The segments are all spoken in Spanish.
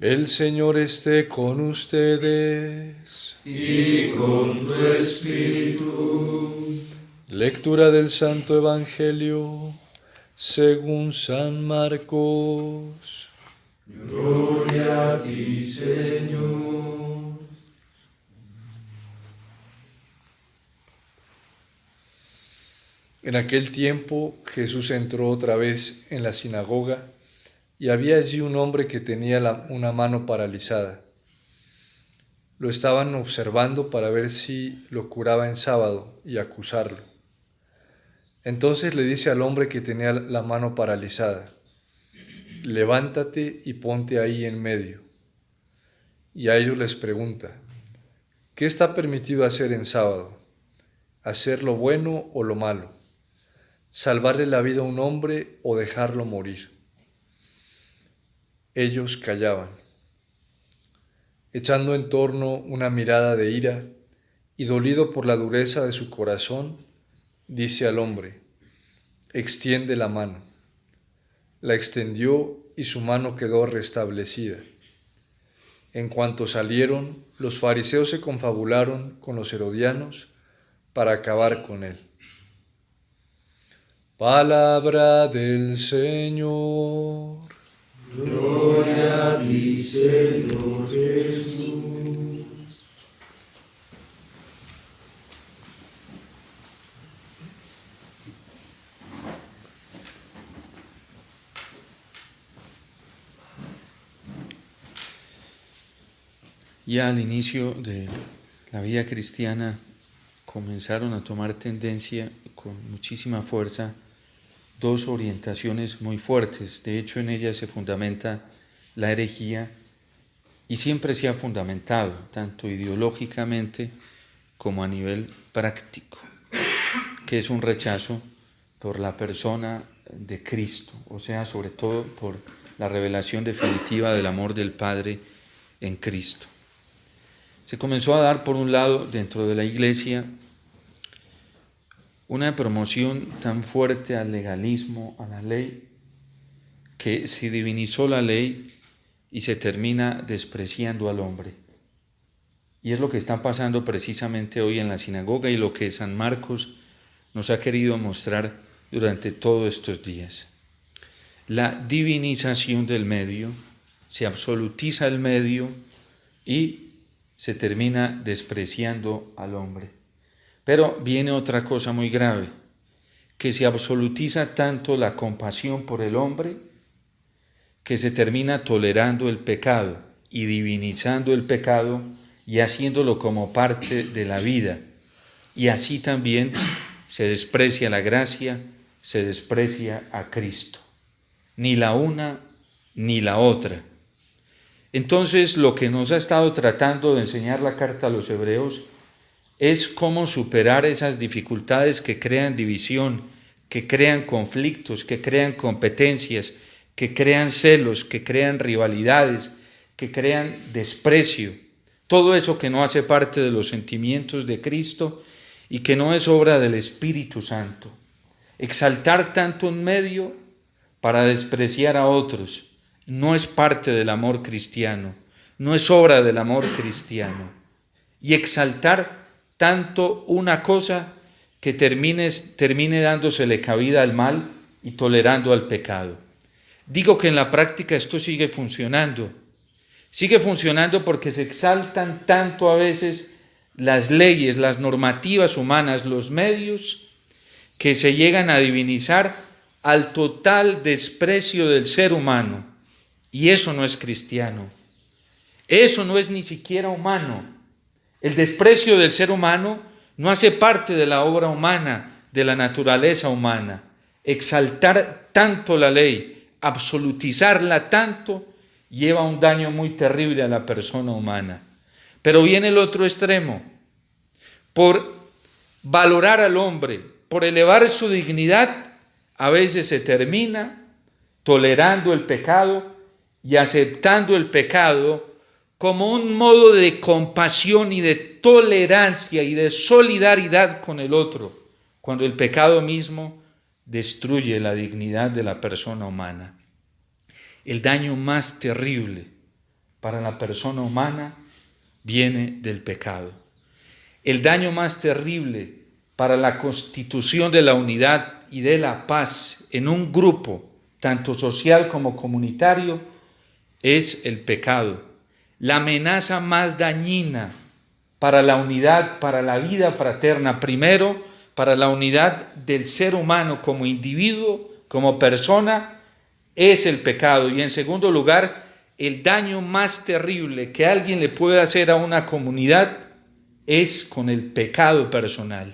El Señor esté con ustedes. Y con tu espíritu. Lectura del Santo Evangelio según San Marcos. Gloria a ti, Señor. En aquel tiempo Jesús entró otra vez en la sinagoga y había allí un hombre que tenía una mano paralizada. Lo estaban observando para ver si lo curaba en sábado y acusarlo. Entonces le dice al hombre que tenía la mano paralizada: levántate y ponte ahí en medio. Y a ellos les pregunta: ¿qué está permitido hacer en sábado? ¿Hacer lo bueno o lo malo? ¿Salvarle la vida a un hombre o dejarlo morir? Ellos callaban, echando en torno una mirada de ira, y dolido por la dureza de su corazón, dice al hombre: extiende la mano. La extendió y su mano quedó restablecida. En cuanto salieron, los fariseos se confabularon con los herodianos para acabar con él. Palabra del Señor. Gloria a ti, Señor Jesús. Ya al inicio de la vida cristiana comenzaron a tomar tendencia con muchísima fuerza dos orientaciones muy fuertes. De hecho, en ellas se fundamenta la herejía y siempre se ha fundamentado, tanto ideológicamente como a nivel práctico, que es un rechazo por la persona de Cristo, o sea, sobre todo por la revelación definitiva del amor del Padre en Cristo. Se comenzó a dar, por un lado, dentro de la Iglesia, una promoción tan fuerte al legalismo, a la ley, que se divinizó la ley y se termina despreciando al hombre. Y es lo que está pasando precisamente hoy en la sinagoga y lo que San Marcos nos ha querido mostrar durante todos estos días. La divinización del medio, se absolutiza el medio y se termina despreciando al hombre. Pero viene otra cosa muy grave, que se absolutiza tanto la compasión por el hombre, que se termina tolerando el pecado y divinizando el pecado y haciéndolo como parte de la vida. Y así también se desprecia la gracia, se desprecia a Cristo. Ni la una ni la otra. Entonces, lo que nos ha estado tratando de enseñar la carta a los hebreos es cómo superar esas dificultades que crean división, que crean conflictos, que crean competencias, que crean celos, que crean rivalidades, que crean desprecio. Todo eso que no hace parte de los sentimientos de Cristo y que no es obra del Espíritu Santo. Exaltar tanto un medio para despreciar a otros no es parte del amor cristiano, no es obra del amor cristiano. Y exaltar tanto una cosa que termine dándosele cabida al mal y tolerando al pecado. Digo que en la práctica esto sigue funcionando porque se exaltan tanto a veces las leyes, las normativas humanas, los medios, que se llegan a divinizar al total desprecio del ser humano. Y eso no es cristiano. Eso no es ni siquiera humano. El desprecio del ser humano no hace parte de la obra humana, de la naturaleza humana. Exaltar tanto la ley, absolutizarla tanto, lleva un daño muy terrible a la persona humana. Pero viene el otro extremo. Por valorar al hombre, por elevar su dignidad, a veces se termina tolerando el pecado y aceptando el pecado como un modo de compasión y de tolerancia y de solidaridad con el otro, cuando el pecado mismo destruye la dignidad de la persona humana. El daño más terrible para la persona humana viene del pecado. El daño más terrible para la constitución de la unidad y de la paz en un grupo, tanto social como comunitario, es el pecado. La amenaza más dañina para la unidad, para la vida fraterna, primero, para la unidad del ser humano como individuo, como persona, es el pecado. Y en segundo lugar, el daño más terrible que alguien le puede hacer a una comunidad es con el pecado personal.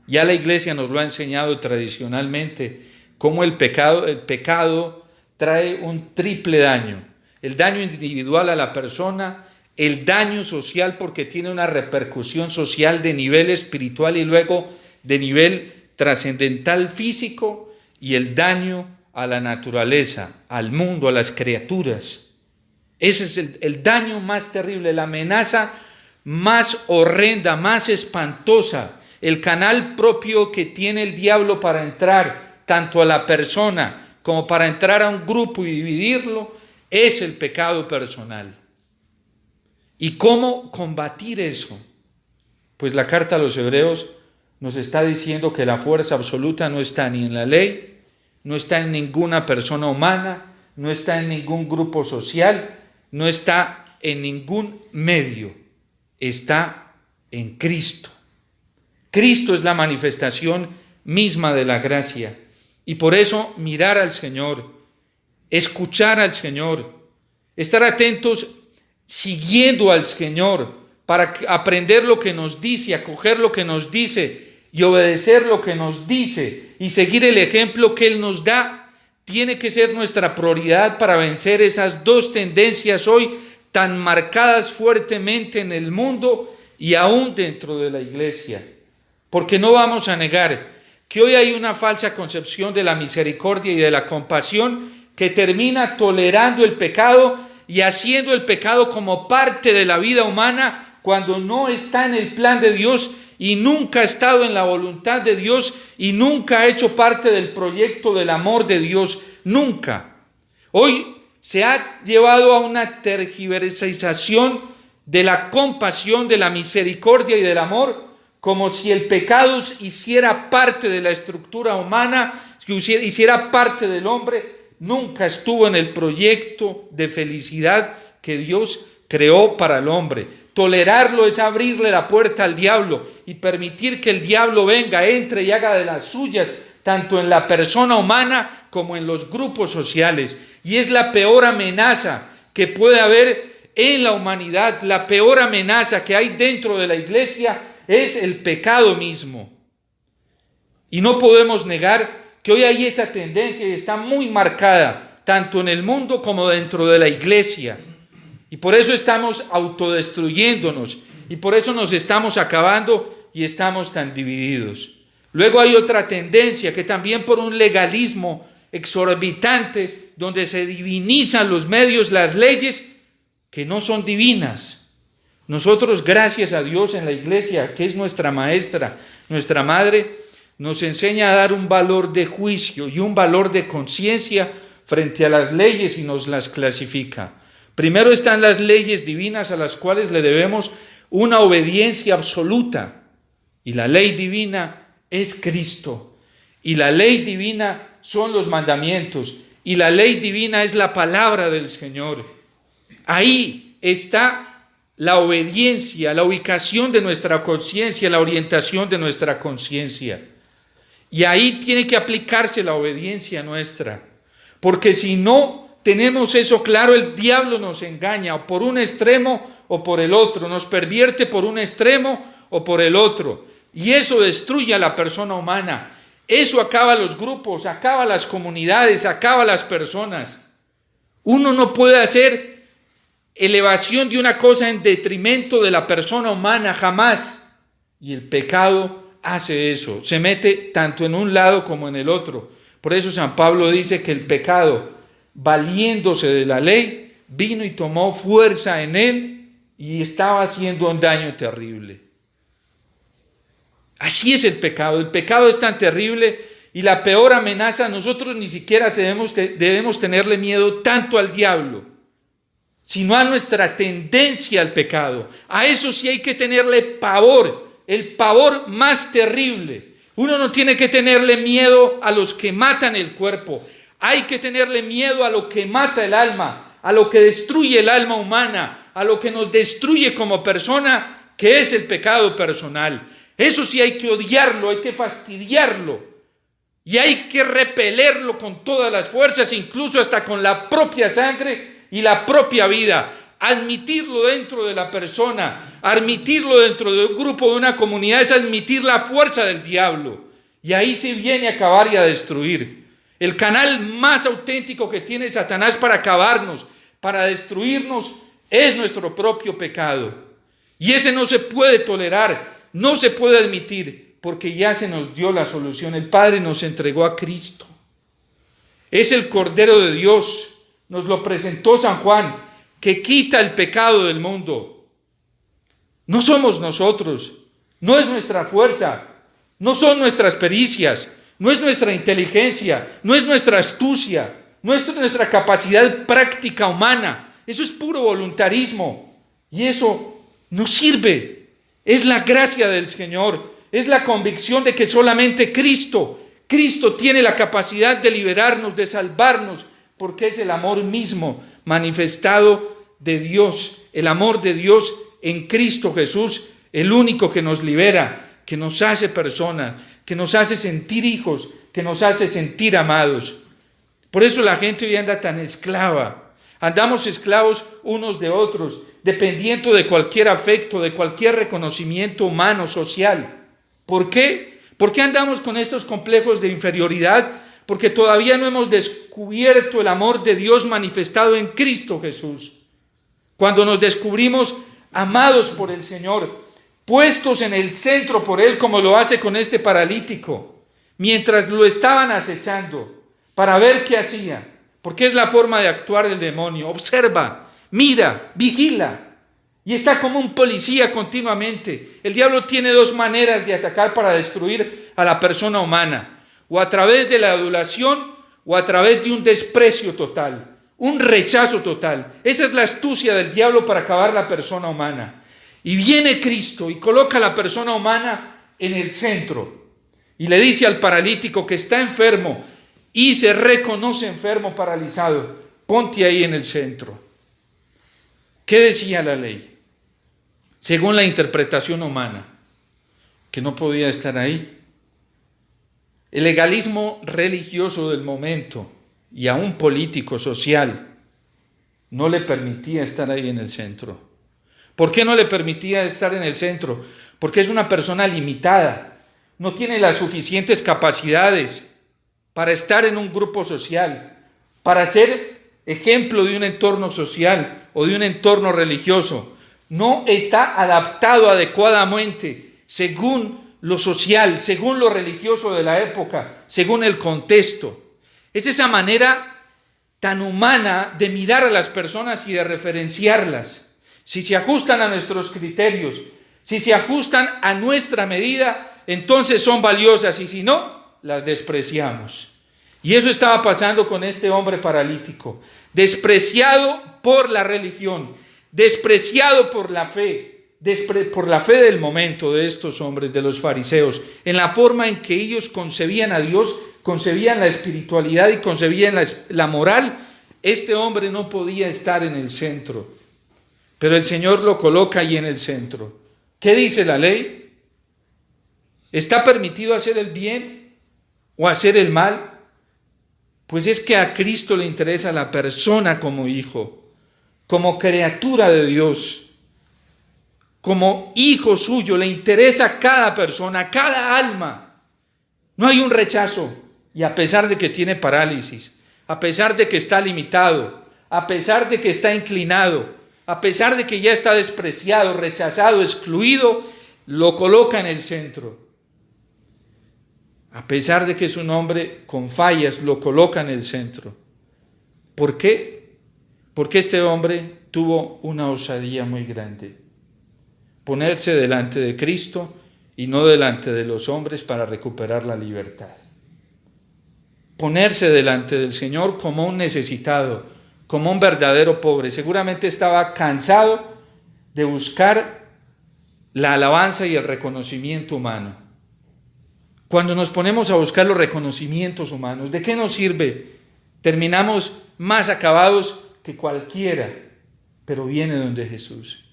Ya la Iglesia nos lo ha enseñado tradicionalmente, cómo el pecado trae un triple daño. El daño individual a la persona, el daño social porque tiene una repercusión social de nivel espiritual y luego de nivel trascendental físico, y el daño a la naturaleza, al mundo, a las criaturas. Ese es el daño más terrible, la amenaza más horrenda, más espantosa, el canal propio que tiene el diablo para entrar tanto a la persona como para entrar a un grupo y dividirlo, es el pecado personal. ¿Y cómo combatir eso? Pues la carta a los Hebreos nos está diciendo que la fuerza absoluta no está ni en la ley, no está en ninguna persona humana, no está en ningún grupo social, no está en ningún medio, está en Cristo. Cristo es la manifestación misma de la gracia, y por eso mirar al Señor, escuchar al Señor, estar atentos siguiendo al Señor para aprender lo que nos dice, acoger lo que nos dice y obedecer lo que nos dice y seguir el ejemplo que Él nos da, tiene que ser nuestra prioridad para vencer esas dos tendencias hoy tan marcadas fuertemente en el mundo y aún dentro de la Iglesia. Porque no vamos a negar que hoy hay una falsa concepción de la misericordia y de la compasión que termina tolerando el pecado y haciendo el pecado como parte de la vida humana cuando no está en el plan de Dios y nunca ha estado en la voluntad de Dios y nunca ha hecho parte del proyecto del amor de Dios, nunca. Hoy se ha llevado a una tergiversación de la compasión, de la misericordia y del amor, como si el pecado hiciera parte de la estructura humana, hiciera parte del hombre. Nunca estuvo en el proyecto de felicidad que Dios creó para el hombre. Tolerarlo es abrirle la puerta al diablo y permitir que el diablo venga, entre y haga de las suyas, tanto en la persona humana como en los grupos sociales. Y es la peor amenaza que puede haber en la humanidad. La peor amenaza que hay dentro de la Iglesia es el pecado mismo. Y no podemos negar que hoy hay esa tendencia y está muy marcada, tanto en el mundo como dentro de la Iglesia. Y por eso estamos autodestruyéndonos, y por eso nos estamos acabando y estamos tan divididos. Luego hay otra tendencia que también por un legalismo exorbitante, donde se divinizan los medios, las leyes, que no son divinas. Nosotros, gracias a Dios, en la Iglesia, que es nuestra maestra, nuestra madre, nos enseña a dar un valor de juicio y un valor de conciencia frente a las leyes y nos las clasifica. Primero están las leyes divinas a las cuales le debemos una obediencia absoluta. Y la ley divina es Cristo. Y la ley divina son los mandamientos. Y la ley divina es la palabra del Señor. Ahí está la obediencia, la ubicación de nuestra conciencia, la orientación de nuestra conciencia. Y ahí tiene que aplicarse la obediencia nuestra. Porque si no tenemos eso claro, el diablo nos engaña o por un extremo o por el otro, nos pervierte por un extremo o por el otro, y eso destruye a la persona humana, eso acaba los grupos, acaba las comunidades, acaba las personas. Uno no puede hacer elevación de una cosa en detrimento de la persona humana, jamás, y el pecado hace eso, se mete tanto en un lado como en el otro. Por eso San Pablo dice que el pecado, valiéndose de la ley, vino y tomó fuerza en él y estaba haciendo un daño terrible. Así es el pecado es tan terrible y la peor amenaza. Nosotros ni siquiera debemos tenerle miedo tanto al diablo, sino a nuestra tendencia al pecado. A eso sí hay que tenerle pavor, el pavor más terrible. Uno no tiene que tenerle miedo a los que matan el cuerpo, hay que tenerle miedo a lo que mata el alma, a lo que destruye el alma humana, a lo que nos destruye como persona, que es el pecado personal. Eso sí hay que odiarlo, hay que fastidiarlo y hay que repelerlo con todas las fuerzas, incluso hasta con la propia sangre y la propia vida. Admitirlo dentro de la persona, admitirlo dentro de un grupo, de una comunidad, es admitir la fuerza del diablo. Y ahí se viene a acabar y a destruir. El canal más auténtico que tiene Satanás para acabarnos, para destruirnos, es nuestro propio pecado. Y ese no se puede tolerar, no se puede admitir, porque ya se nos dio la solución. El Padre nos entregó a Cristo. Es el Cordero de Dios, nos lo presentó San Juan, que quita el pecado del mundo. No somos nosotros, no es nuestra fuerza, no son nuestras pericias, no es nuestra inteligencia, no es nuestra astucia, no es nuestra capacidad práctica humana. Eso es puro voluntarismo y eso no sirve. Es la gracia del Señor, es la convicción de que solamente Cristo tiene la capacidad de liberarnos, de salvarnos, porque es el amor mismo manifestado de Dios, el amor de Dios en Cristo Jesús, el único que nos libera, que nos hace personas, que nos hace sentir hijos, que nos hace sentir amados. Por eso la gente hoy anda tan esclava. Andamos esclavos unos de otros, dependiendo de cualquier afecto, de cualquier reconocimiento humano, social. ¿Por qué? ¿Por qué andamos con estos complejos de inferioridad? Porque todavía no hemos descubierto el amor de Dios manifestado en Cristo Jesús. Cuando nos descubrimos amados por el Señor, puestos en el centro por Él, como lo hace con este paralítico, mientras lo estaban acechando para ver qué hacía, porque es la forma de actuar del demonio. Observa, mira, vigila, y está como un policía continuamente. El diablo tiene dos maneras de atacar para destruir a la persona humana: o a través de la adulación o a través de un desprecio total, un rechazo total. Esa es la astucia del diablo para acabar la persona humana. Y viene Cristo y coloca a la persona humana en el centro y le dice al paralítico que está enfermo y se reconoce enfermo, paralizado: ponte ahí en el centro. ¿Qué decía la ley? Según la interpretación humana, que no podía estar ahí. El legalismo religioso del momento y aún político, social, no le permitía estar ahí en el centro. ¿Por qué no le permitía estar en el centro? Porque es una persona limitada, no tiene las suficientes capacidades para estar en un grupo social, para ser ejemplo de un entorno social o de un entorno religioso. No está adaptado adecuadamente según lo social, según lo religioso de la época, según el contexto. Es esa manera tan humana de mirar a las personas y de referenciarlas. Si se ajustan a nuestros criterios, si se ajustan a nuestra medida, entonces son valiosas, y si no, las despreciamos. Y eso estaba pasando con este hombre paralítico, despreciado por la religión, despreciado por la fe, por la fe del momento de estos hombres, de los fariseos, en la forma en que ellos concebían a Dios, concebían la espiritualidad y concebían la moral. Este hombre no podía estar en el centro, pero el Señor lo coloca ahí en el centro. ¿Qué dice la ley? ¿Está permitido hacer el bien o hacer el mal? Pues es que a Cristo le interesa la persona como hijo, como criatura de Dios, como hijo suyo. Le interesa cada persona, cada alma. No hay un rechazo. Y a pesar de que tiene parálisis, a pesar de que está limitado, a pesar de que está inclinado, a pesar de que ya está despreciado, rechazado, excluido, lo coloca en el centro. A pesar de que es un hombre con fallas, lo coloca en el centro. ¿Por qué? Porque este hombre tuvo una osadía muy grande: ponerse delante de Cristo y no delante de los hombres para recuperar la libertad. Ponerse delante del Señor como un necesitado, como un verdadero pobre. Seguramente estaba cansado de buscar la alabanza y el reconocimiento humano. Cuando nos ponemos a buscar los reconocimientos humanos, ¿de qué nos sirve? Terminamos más acabados que cualquiera, pero viene donde Jesús,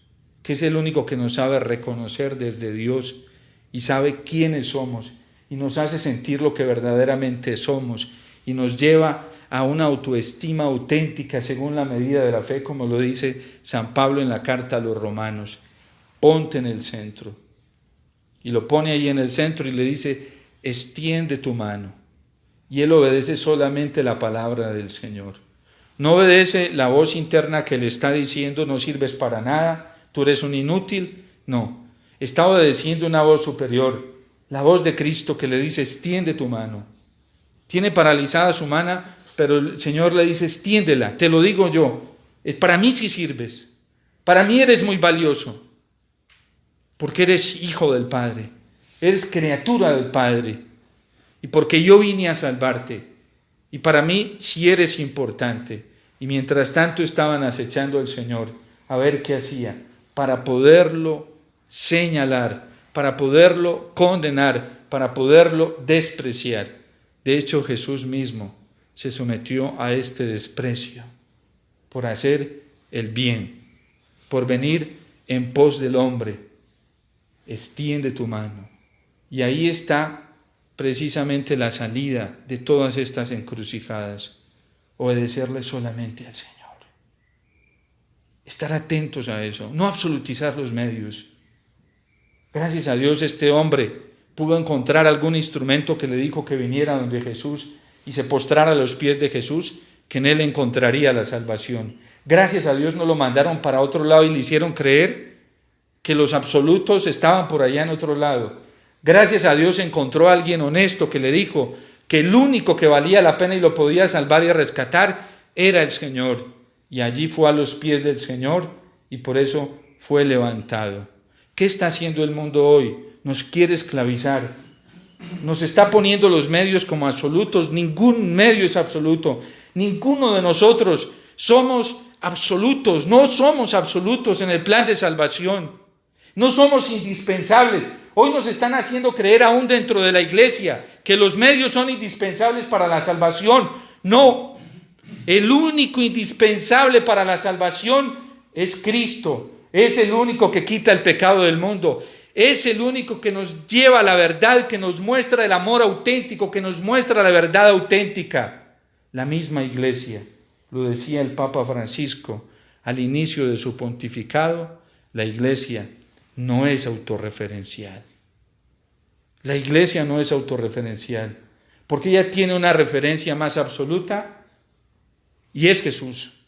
que es el único que nos sabe reconocer desde Dios y sabe quiénes somos y nos hace sentir lo que verdaderamente somos y nos lleva a una autoestima auténtica según la medida de la fe, como lo dice San Pablo en la carta a los Romanos. Ponte en el centro. Y lo pone ahí en el centro y le dice, extiende tu mano. Y él obedece solamente la palabra del Señor. No obedece la voz interna que le está diciendo, no sirves para nada, tú eres un inútil. No, está obedeciendo una voz superior, la voz de Cristo que le dice, extiende tu mano. Tiene paralizada su mano, pero el Señor le dice, extiéndela, te lo digo yo, para mí sí sirves, para mí eres muy valioso, porque eres hijo del Padre, eres criatura del Padre, y porque yo vine a salvarte, y para mí sí eres importante. Y mientras tanto estaban acechando al Señor a ver qué hacía, para poderlo señalar, para poderlo condenar, para poderlo despreciar. De hecho, Jesús mismo se sometió a este desprecio por hacer el bien, por venir en pos del hombre. Extiende tu mano. Y ahí está precisamente la salida de todas estas encrucijadas. Obedecerle solamente al Señor. Estar atentos a eso, no absolutizar los medios. Gracias a Dios este hombre pudo encontrar algún instrumento que le dijo que viniera donde Jesús y se postrara a los pies de Jesús, que en él encontraría la salvación. Gracias a Dios no lo mandaron para otro lado y le hicieron creer que los absolutos estaban por allá en otro lado. Gracias a Dios encontró a alguien honesto que le dijo que el único que valía la pena y lo podía salvar y rescatar era el Señor. Y allí fue a los pies del Señor y por eso fue levantado. ¿Qué está haciendo el mundo hoy? Nos quiere esclavizar. Nos está poniendo los medios como absolutos. Ningún medio es absoluto. Ninguno de nosotros somos absolutos. No somos absolutos en el plan de salvación. No somos indispensables. Hoy nos están haciendo creer aún dentro de la iglesia que los medios son indispensables para la salvación. No, el único indispensable para la salvación es Cristo. Es el único que quita el pecado del mundo. Es el único que nos lleva a la verdad, que nos muestra el amor auténtico, que nos muestra la verdad auténtica. La misma iglesia, lo decía el Papa Francisco al inicio de su pontificado, la iglesia no es autorreferencial. La iglesia no es autorreferencial, porque ella tiene una referencia más absoluta y es Jesús.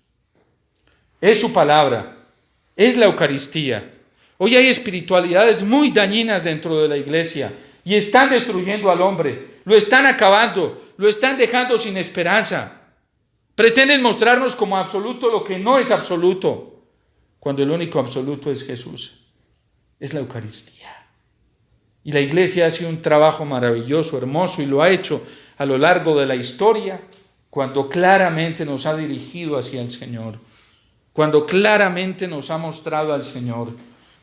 Es su palabra, es la Eucaristía. Hoy hay espiritualidades muy dañinas dentro de la iglesia y están destruyendo al hombre, lo están acabando, lo están dejando sin esperanza. Pretenden mostrarnos como absoluto lo que no es absoluto, cuando el único absoluto es Jesús, es la Eucaristía. Y la iglesia hace un trabajo maravilloso, hermoso, y lo ha hecho a lo largo de la historia, cuando claramente nos ha dirigido hacia el Señor, cuando claramente nos ha mostrado al Señor,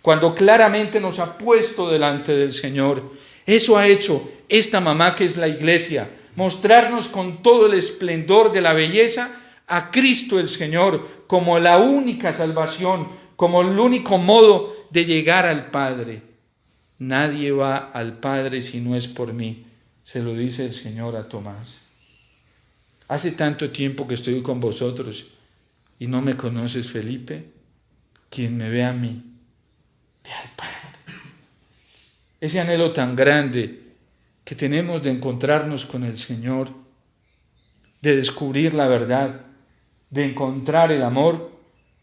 cuando claramente nos ha puesto delante del Señor. Eso ha hecho esta mamá que es la iglesia, mostrarnos con todo el esplendor de la belleza a Cristo el Señor como la única salvación, como el único modo de llegar al Padre. Nadie va al Padre si no es por mí, se lo dice el Señor a Tomás. Hace tanto tiempo que estoy con vosotros y no me conoces, Felipe. Quien me ve a mí, ve al Padre. Ese anhelo tan grande que tenemos de encontrarnos con el Señor, de descubrir la verdad, de encontrar el amor,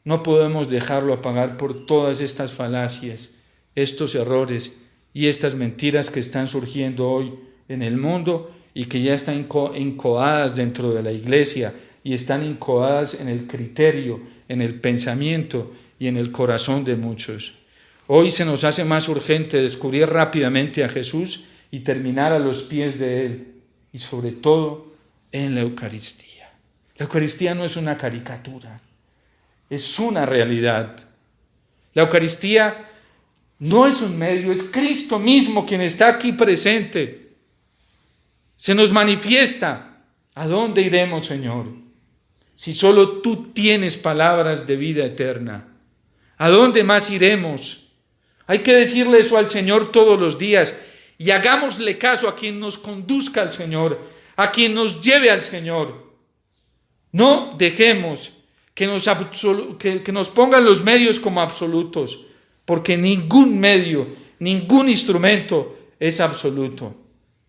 no podemos dejarlo apagar por todas estas falacias, estos errores y estas mentiras que están surgiendo hoy en el mundo y que ya están encodadas dentro de la iglesia y están encodadas en el criterio, en el pensamiento y en el corazón de muchos. Hoy se nos hace más urgente descubrir rápidamente a Jesús y terminar a los pies de Él y sobre todo en la Eucaristía. La Eucaristía no es una caricatura, es una realidad. La Eucaristía no es un medio, es Cristo mismo quien está aquí presente. Se nos manifiesta. ¿A dónde iremos, Señor? Si solo tú tienes palabras de vida eterna. ¿A dónde más iremos? Hay que decirle eso al Señor todos los días y hagámosle caso a quien nos conduzca al Señor, a quien nos lleve al Señor. No dejemos que nos pongan los medios como absolutos, porque ningún medio, ningún instrumento es absoluto,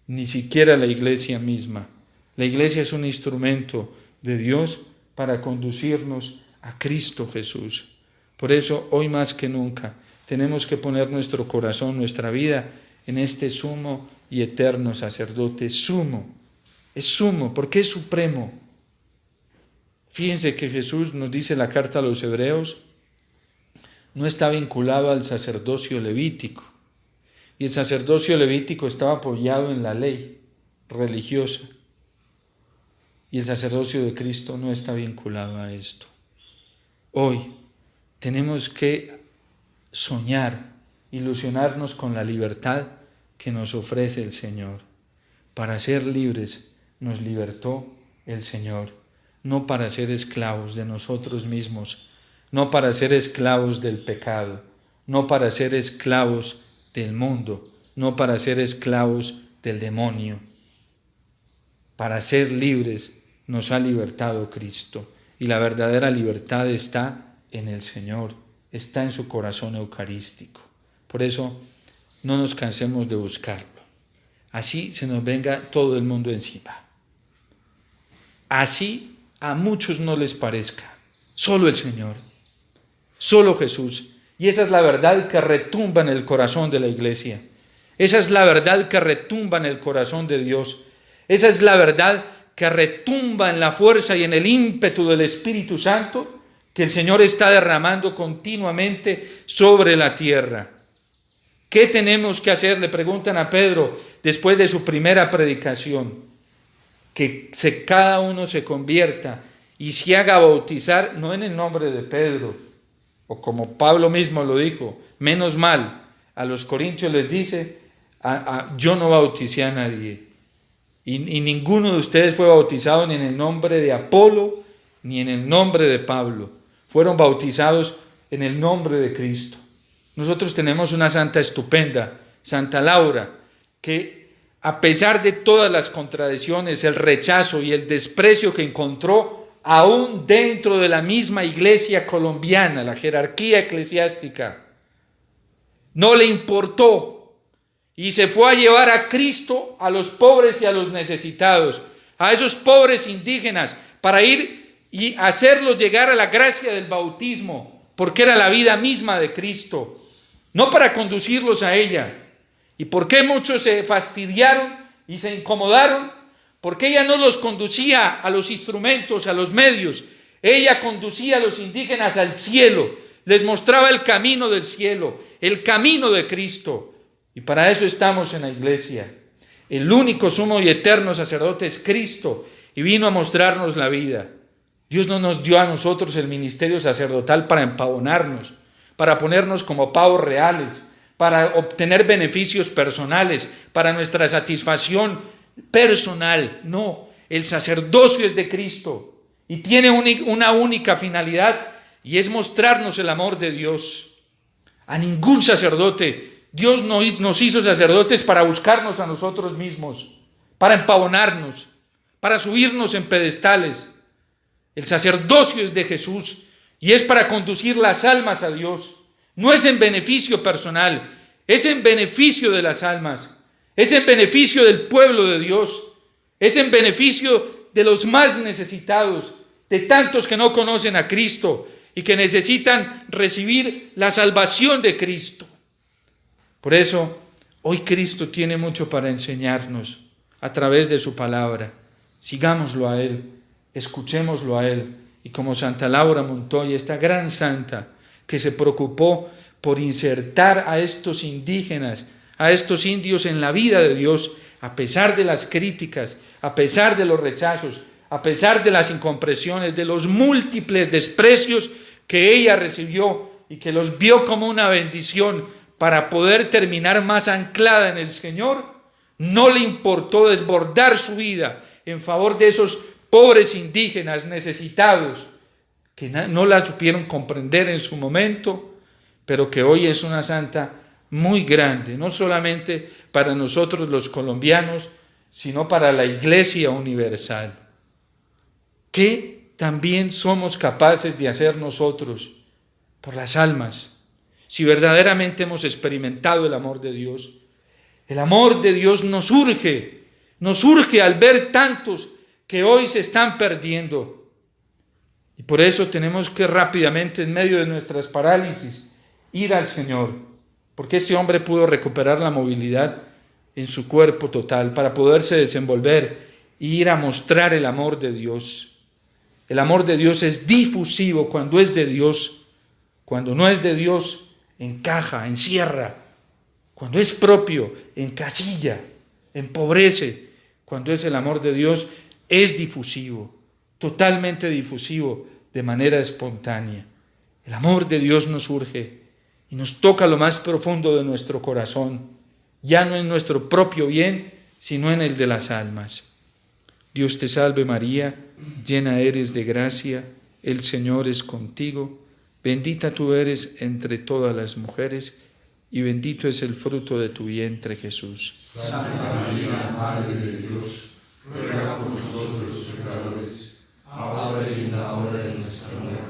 ni siquiera la iglesia misma. La iglesia es un instrumento de Dios para conducirnos a Cristo Jesús. Por eso, hoy más que nunca, tenemos que poner nuestro corazón, nuestra vida en este sumo y eterno sacerdote. Sumo, es sumo, porque es supremo. Fíjense que Jesús, nos dice la carta a los Hebreos, no está vinculado al sacerdocio levítico. Y el sacerdocio levítico estaba apoyado en la ley religiosa. Y el sacerdocio de Cristo no está vinculado a esto. Hoy tenemos que soñar, ilusionarnos con la libertad que nos ofrece el Señor. Para ser libres nos libertó el Señor, no para ser esclavos de nosotros mismos, no para ser esclavos del pecado, no para ser esclavos del mundo, no para ser esclavos del demonio. Para ser libres nos ha libertado Cristo, y la verdadera libertad está en el Señor, está en su corazón eucarístico. Por eso no nos cansemos de buscarlo. Así se nos venga todo el mundo encima. Así a muchos no les parezca. Solo el Señor, solo Jesús. Y esa es la verdad que retumba en el corazón de la iglesia. Esa es la verdad que retumba en el corazón de Dios. Esa es la verdad que retumba en la fuerza y en el ímpetu del Espíritu Santo que el Señor está derramando continuamente sobre la tierra. ¿Qué tenemos que hacer? Le preguntan a Pedro después de su primera predicación. Que cada uno se convierta y se haga bautizar, no en el nombre de Pedro, o como Pablo mismo lo dijo, menos mal, a los corintios les dice, yo no bauticé a nadie. Y ninguno de ustedes fue bautizado ni en el nombre de Apolo, ni en el nombre de Pablo. Fueron bautizados en el nombre de Cristo. Nosotros tenemos una santa estupenda, Santa Laura, que a pesar de todas las contradicciones, el rechazo y el desprecio que encontró, aún dentro de la misma iglesia colombiana, la jerarquía eclesiástica, no le importó. Y se fue a llevar a Cristo a los pobres y a los necesitados, a esos pobres indígenas, para ir y hacerlos llegar a la gracia del bautismo, porque era la vida misma de Cristo, no para conducirlos a ella. ¿Y por qué muchos se fastidiaron y se incomodaron? Porque ella no los conducía a los instrumentos, a los medios. Ella conducía a los indígenas al cielo, les mostraba el camino del cielo, el camino de Cristo. Y para eso estamos en la iglesia. El único sumo y eterno sacerdote es Cristo y vino a mostrarnos la vida. Dios no nos dio a nosotros el ministerio sacerdotal para empavonarnos, para ponernos como pavos reales, para obtener beneficios personales, para nuestra satisfacción personal. No, el sacerdocio es de Cristo y tiene una única finalidad, y es mostrarnos el amor de Dios. A ningún sacerdote Dios nos hizo sacerdotes para buscarnos a nosotros mismos, para empavonarnos, para subirnos en pedestales. El sacerdocio es de Jesús y es para conducir las almas a Dios. No es en beneficio personal, es en beneficio de las almas, es en beneficio del pueblo de Dios, es en beneficio de los más necesitados, de tantos que no conocen a Cristo y que necesitan recibir la salvación de Cristo. Por eso, hoy Cristo tiene mucho para enseñarnos a través de su palabra. Sigámoslo a Él, escuchémoslo a Él. Y como Santa Laura Montoya, esta gran santa que se preocupó por insertar a estos indígenas, a estos indios en la vida de Dios, a pesar de las críticas, a pesar de los rechazos, a pesar de las incomprensiones, de los múltiples desprecios que ella recibió y que los vio como una bendición para poder terminar más anclada en el Señor, no le importó desbordar su vida en favor de esos pobres indígenas necesitados que no la supieron comprender en su momento, pero que hoy es una santa muy grande, no solamente para nosotros los colombianos, sino para la Iglesia universal. ¿Qué también somos capaces de hacer nosotros por las almas, si verdaderamente hemos experimentado el amor de Dios? El amor de Dios nos urge al ver tantos que hoy se están perdiendo. Y por eso tenemos que rápidamente, en medio de nuestras parálisis, ir al Señor, porque este hombre pudo recuperar la movilidad en su cuerpo total para poderse desenvolver e ir a mostrar el amor de Dios. El amor de Dios es difusivo cuando es de Dios. Cuando no es de Dios, encaja, encierra. Cuando es propio, encasilla, empobrece. Cuando es el amor de Dios, es difusivo, totalmente difusivo, de manera espontánea. El amor de Dios nos urge y nos toca lo más profundo de nuestro corazón, ya no en nuestro propio bien, sino en el de las almas. Dios te salve María, llena eres de gracia, el Señor es contigo, bendita tú eres entre todas las mujeres, y bendito es el fruto de tu vientre, Jesús. Santa María, Madre de Dios, ruega por nosotros los pecadores, ahora y en la hora de nuestra muerte.